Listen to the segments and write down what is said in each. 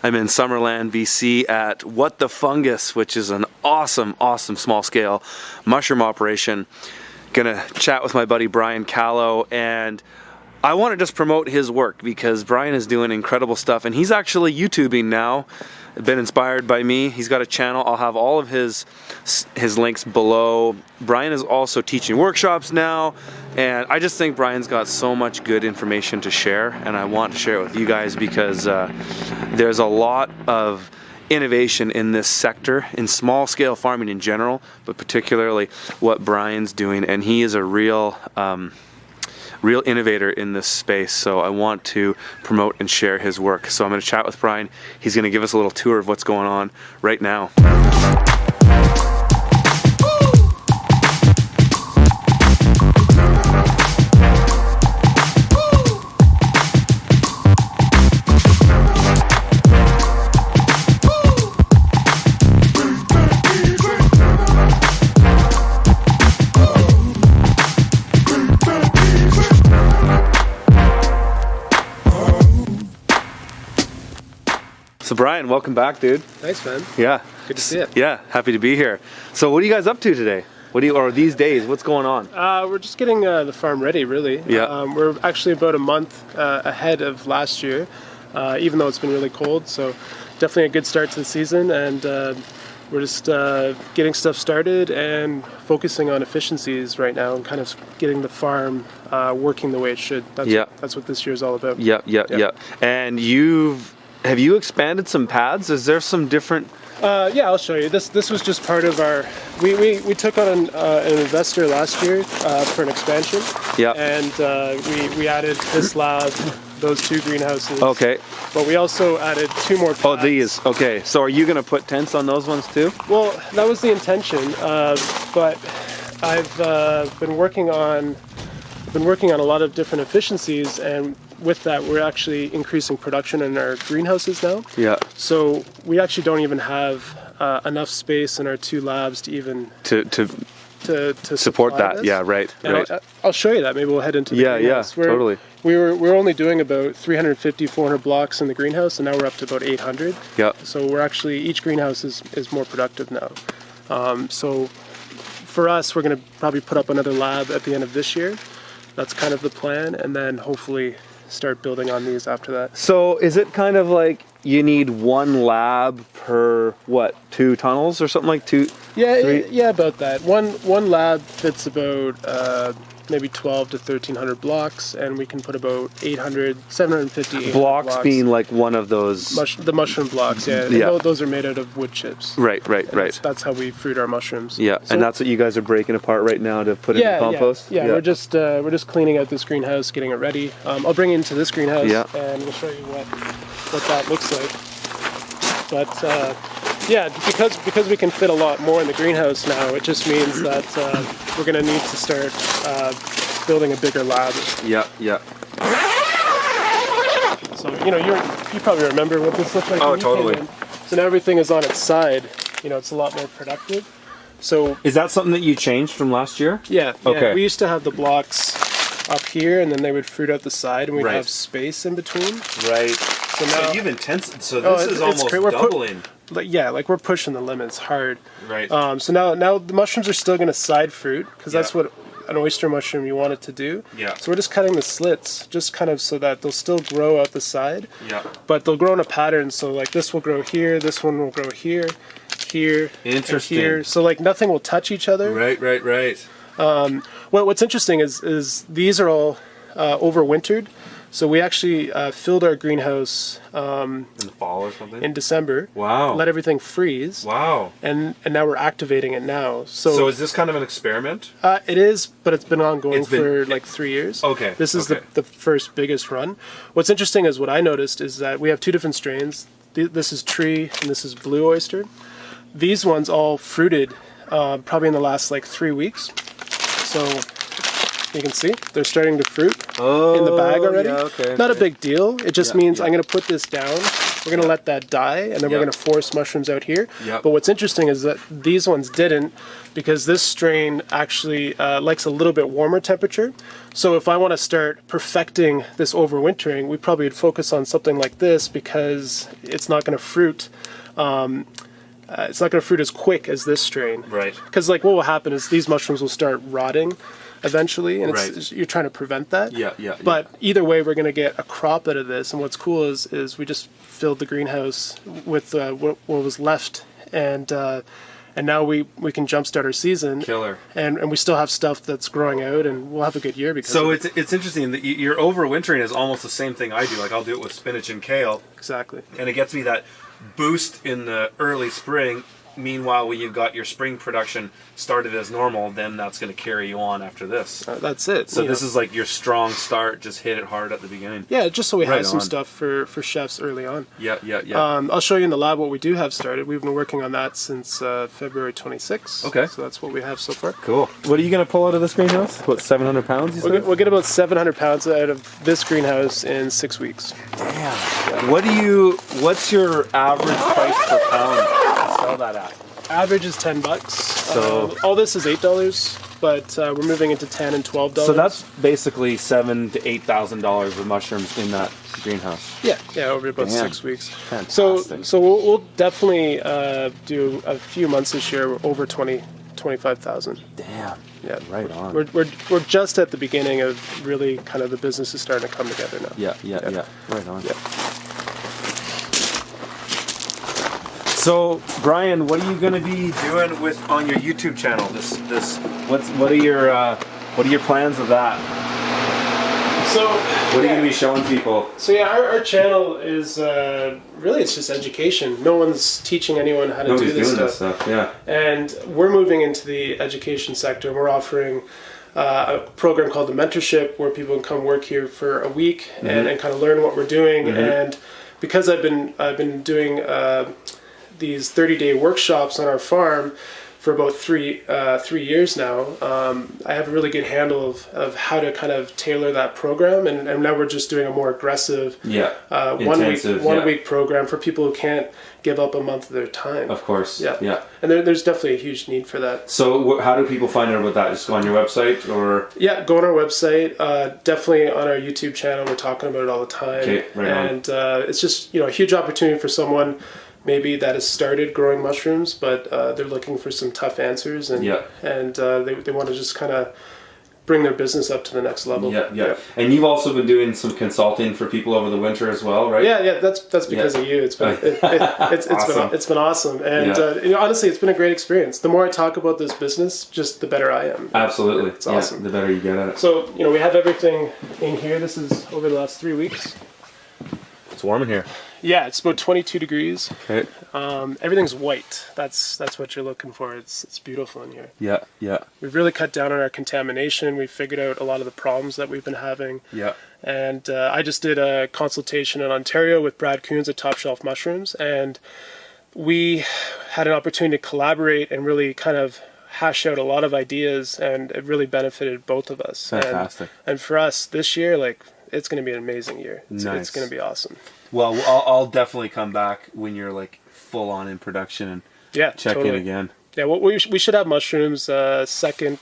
I'm in Summerland, BC at What the Fungus, which is an awesome small scale mushroom operation. Gonna chat with my buddy Brian Callow, and I want to just promote his work because Brian is doing incredible stuff, and he's actually YouTubing now. Been inspired by me. He's got a channel. I'll have all of his links below. Brian is also teaching workshops now, and I just think Brian's got so much good information to share, and I want to share it with you guys because there's a lot of innovation in this sector, in small scale farming in general, but particularly what Brian's doing, and he is a real innovator in this space, so I want to promote and share his work. So I'm going to chat with Brian. He's going to give us a little tour of what's going on right now. So Brian, welcome back, dude. Thanks, man. Yeah. Good to see you. Yeah, happy to be here. So what are you guys up to today? Or these days, what's going on? We're just getting the farm ready, really. Yeah. We're actually about a month ahead of last year, even though it's been really cold. So definitely a good start to the season, and we're just getting stuff started and focusing on efficiencies right now and kind of getting the farm working the way it should. That's what this year is all about. Yeah. And have you expanded some pads? Is there some different? Yeah, I'll show you. This was just part of our. We took on an investor last year for an expansion. Yeah. And we added this lab, those two greenhouses. Okay. But we also added 2 more pads. Oh, these. Okay. So are you going to put tents on those ones too? Well, that was the intention. But I've been working on a lot of different efficiencies, and with that, we're actually increasing production in our greenhouses now. Yeah. So we actually don't even have enough space in our 2 labs to even to support that. This. Yeah. Right. And right. I'll show you that. Maybe we'll head into the greenhouse. Yeah. Totally. We're only doing about 350, 400 blocks in the greenhouse, and now we're up to about 800. Yeah. So we're actually, each greenhouse is more productive now. So for us, we're going to probably put up another lab at the end of this year. That's kind of the plan, and then hopefully start building on these after that. So is it kind of like you need 1 lab per 2 tunnels or something like 2? Yeah, 3? yeah, about that. One lab fits about maybe 12 to 1,300 blocks, and we can put about 750 blocks being like one of those the mushroom blocks. Yeah. Those are made out of wood chips. Right. That's how we fruit our mushrooms. Yeah, so, and that's what you guys are breaking apart right now to put in the compost. Yeah. We're just cleaning out this greenhouse, getting it ready. I'll bring it into this greenhouse, and we'll show you what that looks like. But yeah, because we can fit a lot more in the greenhouse now, it just means that we're going to need to start building a bigger lab. Yeah. So you probably remember what this looked like. Oh, totally. So now everything is on its side. It's a lot more productive. So is that something that you changed from last year? Yeah. Okay. We used to have the blocks up here, and then they would fruit out the side, and we'd have space in between. Right. So now you've intensified. So this is almost doubling. Like we're pushing the limits hard. Right. So now the mushrooms are still going to side fruit, because that's what an oyster mushroom you want it to do. Yeah. So we're just cutting the slits, just kind of so that they'll still grow out the side. Yeah. But they'll grow in a pattern. So like this will grow here, this one will grow here, here, interesting. And here. So like nothing will touch each other. Right. What's interesting is these are all overwintered. So we actually filled our greenhouse in the fall or something? In December. Wow. Let everything freeze. Wow. And now we're activating it now. So is this kind of an experiment? It is, but it's been ongoing for like 3 years. Okay. This is the first biggest run. What's interesting is what I noticed is that we have 2 different strains. This is tree and this is blue oyster. These ones all fruited probably in the last like 3 weeks. So you can see they're starting to fruit in the bag already. Yeah, okay. Not a big deal. It just means I'm going to put this down We're gonna let that die, and then we're gonna force mushrooms out here. But what's interesting is that these ones didn't, because this strain actually likes a little bit warmer temperature. So if I want to start perfecting this overwintering, we probably would focus on something like this, because it's not going to fruit. It's not going to fruit as quick as this strain. Right. Because like what will happen is these mushrooms will start rotting eventually, and you're trying to prevent that. But either way, we're going to get a crop out of this. And what's cool is we just filled the greenhouse with what was left, and now we can jumpstart our season. Killer. And we still have stuff that's growing out, and we'll have a good year because. So it's interesting that your overwintering is almost the same thing I do. Like I'll do it with spinach and kale. Exactly. And it gets me that boost in the early spring. Meanwhile, when you've got your spring production started as normal, then that's going to carry you on after this. That's it. So this is like your strong start. Just hit it hard at the beginning. Yeah, just so we have some stuff for chefs early on. Yeah. I'll show you in the lab what we do have started. We've been working on that since February 26th. Okay. So that's what we have so far. Cool. What are you going to pull out of this greenhouse? What, 700 pounds, you said? We'll get about 700 pounds out of this greenhouse in 6 weeks. Damn. Yeah. What's your average price per pound to sell that at? Average is $10. So all this is $8, but we're moving into $10 and $12. So that's basically $7,000 to $8,000 of mushrooms in that greenhouse. Yeah, over about 6 weeks. Fantastic. So we'll definitely do a few months this year over 25,000. Damn. Yeah, right on. We're just at the beginning of really kind of the business is starting to come together now. Yeah. Right on. Yeah. So, Brian, what are you going to be doing on your YouTube channel? What are your plans of that? So, what are you going to be showing people? So yeah, our channel is really it's just education. No one's teaching anyone how to do this stuff. Yeah. And we're moving into the education sector. We're offering a program called the Mentorship, where people can come work here for a week and kind of learn what we're doing. And because I've been doing these 30-day workshops on our farm for about 3 years now, I have a really good handle of how to kind of tailor that program, and now we're just doing a more aggressive one week program for people who can't give up a month of their time. Of course. Yeah. And there's definitely a huge need for that. So how do people find out about that? Just go on your website, or? Yeah, go on our website. Definitely on our YouTube channel. We're talking about it all the time. Okay, right and it's just a huge opportunity for someone maybe that has started growing mushrooms, but they're looking for some tough answers, and they want to just kind of bring their business up to the next level. Yeah. And you've also been doing some consulting for people over the winter as well, right? Yeah. That's because of you. It's been it's been awesome, and honestly, it's been a great experience. The more I talk about this business, just the better I am. Absolutely, it's awesome. The better you get at it. So we have everything in here. This is over the last 3 weeks. It's warm in here. Yeah, it's about 22 degrees. Okay. Everything's white. That's what you're looking for. It's beautiful in here. Yeah. We've really cut down on our contamination. We've figured out a lot of the problems that we've been having. Yeah. And I just did a consultation in Ontario with Brad Coons at Top Shelf Mushrooms, and we had an opportunity to collaborate and really kind of hash out a lot of ideas, and it really benefited both of us. Fantastic. And for us this year, it's going to be an amazing year. It's going to be awesome. Well, I'll definitely come back when you're full on in production and check in again. Yeah, well, we should have mushrooms second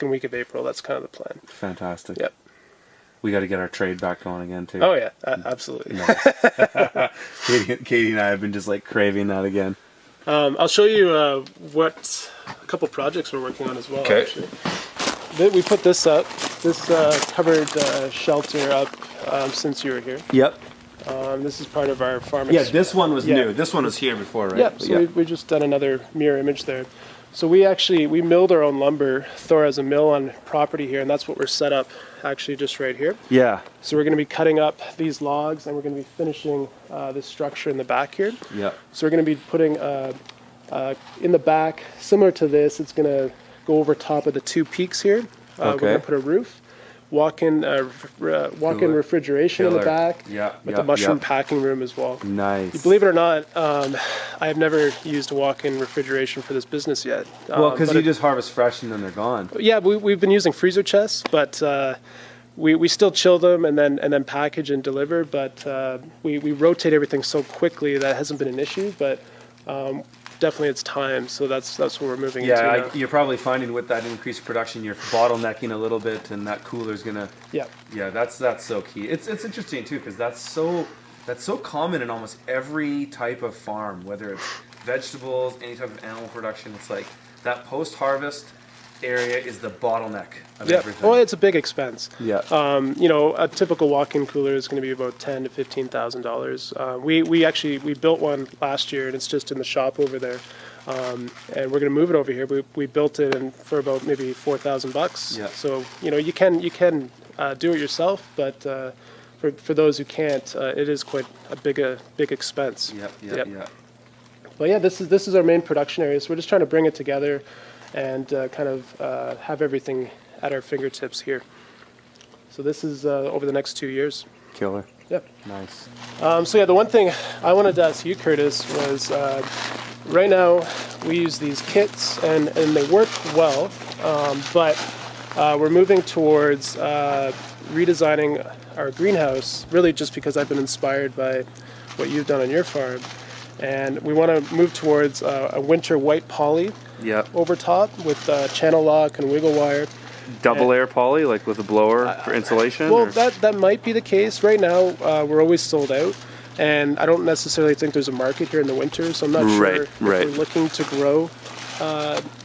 week of April. That's kind of the plan. Fantastic. Yep. We got to get our trade back going again too. Oh yeah, absolutely. Nice. Katie and I have been just craving that again. I'll show you a couple projects we're working on as well. Okay. Actually. We put this up. This covered shelter up since you were here. Yep. This is part of our farm. Yeah, this one was new. This one was here before, right? Yeah, so we just done another mirror image there. So we milled our own lumber. Thor has a mill on property here, and that's what we're set up actually just right here. Yeah. So we're going to be cutting up these logs, and we're going to be finishing this structure in the back here. Yeah. So we're going to be putting in the back, similar to this, it's going to go over top of the two peaks here. We're going to put a roof. Walk-in refrigeration in the back, with the mushroom packing room as well. Nice. Believe it or not, I have never used a walk-in refrigeration for this business yet. Well, because you just harvest fresh and then they're gone. Yeah, we've been using freezer chests, but we still chill them and then package and deliver, but we rotate everything so quickly that hasn't been an issue. But definitely it's time, so that's what we're moving into now. You're probably finding with that increased production, you're bottlenecking a little bit, and that cooler's gonna. Yeah, that's so key. It's interesting too, because that's so common in almost every type of farm, whether it's vegetables, any type of animal production. It's like that post-harvest area is the bottleneck of everything. Well, it's a big expense. Yeah. A typical walk-in cooler is going to be about $10,000 to $15,000. We built one last year, and it's just in the shop over there. And we're going to move it over here. We built it for about maybe $4,000. Yeah. So you can do it yourself, but for those who can't, it is quite a big expense. Yeah. But yeah, this is our main production area. So we're just trying to bring it together and kind of have everything at our fingertips here. So this is over the next 2 years. Killer. Yep. Nice. So yeah, the one thing I wanted to ask you, Curtis, was right now we use these kits and they work well, but we're moving towards redesigning our greenhouse, really just because I've been inspired by what you've done on your farm. And we want to move towards a winter white poly over top with channel lock and wiggle wire. Double layer poly, like with a blower for insulation? Well, that might be the case. Right now, we're always sold out. And I don't necessarily think there's a market here in the winter, so I'm not sure if we're looking to grow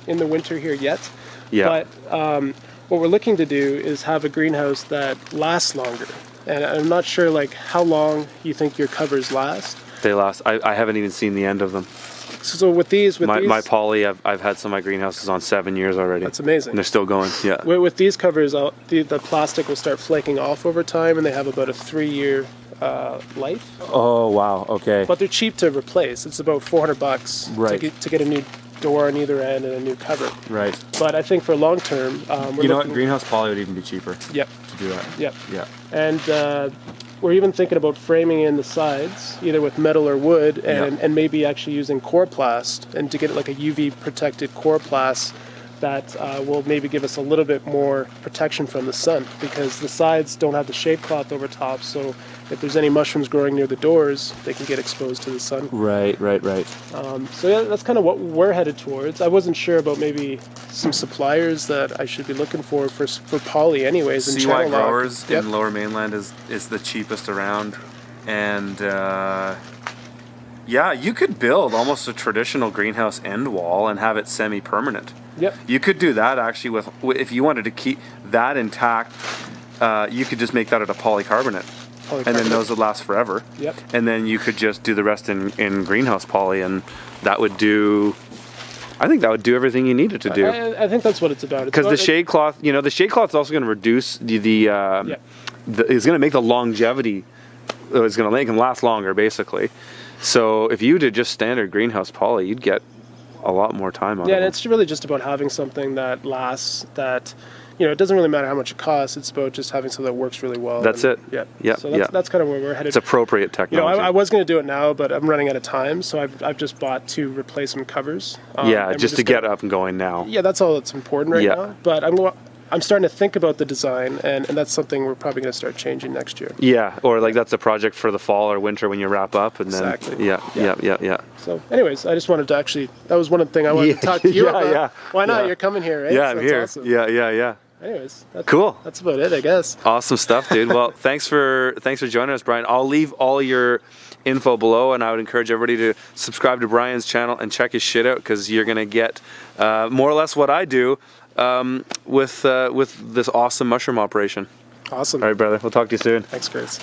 in the winter here yet. Yeah. But what we're looking to do is have a greenhouse that lasts longer. And I'm not sure how long you think your covers last. They last. I haven't even seen the end of them. So with these, my poly, I've had some of my greenhouses on 7 years already. That's amazing. And they're still going. Yeah. With these covers, the plastic will start flaking off over time, and they have about a 3-year life. Oh wow. Okay. But they're cheap to replace. It's about $400 to get a new door on either end and a new cover. Right. But I think for long term, greenhouse poly would even be cheaper. Yep. To do that. Yep. Yeah. And we're even thinking about framing in the sides, either with metal or wood, and maybe actually using coroplast, and to get like a UV protected coroplast that will maybe give us a little bit more protection from the sun, because the sides don't have the shade cloth over top, so if there's any mushrooms growing near the doors, they can get exposed to the sun. Right. So yeah, that's kind of what we're headed towards. I wasn't sure about maybe some suppliers that I should be looking for poly anyways. CY Growers in Lower Mainland is the cheapest around. And you could build almost a traditional greenhouse end wall and have it semi-permanent. Yep. You could do that actually if you wanted to keep that intact, you could just make that out of polycarbonate. And then those would last forever. Yep. And then you could just do the rest in greenhouse poly, and that would do. I think that would do everything you needed to do. I think that's what it's about. Because the shade cloth, the shade cloth is also going to reduce it's going to make the longevity. It's going to make them last longer, basically. So if you did just standard greenhouse poly, you'd get a lot more time on it. Yeah, and it's really just about having something that lasts. That it doesn't really matter how much it costs. It's about just having something that works really well. That's it. Yeah. So that's kind of where we're headed. It's appropriate technology. I was going to do it now, but I'm running out of time, so I've just bought 2 replacement covers. Just to get up and going now. Yeah, that's all that's important right now. But I'm starting to think about the design, and that's something we're probably going to start changing next year. Yeah, or that's a project for the fall or winter when you wrap up, and then exactly. Yeah. So, anyways, I just wanted to that was one of the things I wanted to talk to you about. Yeah. Why not? You're coming here, right? Yeah, I'm here. Awesome. Yeah. Anyways, cool. That's about it, I guess. Awesome stuff, dude. Well, thanks for joining us, Brian. I'll leave all your info below, and I would encourage everybody to subscribe to Brian's channel and check his shit out, because you're gonna get more or less what I do with this awesome mushroom operation. Awesome. All right, brother. We'll talk to you soon. Thanks, Chris.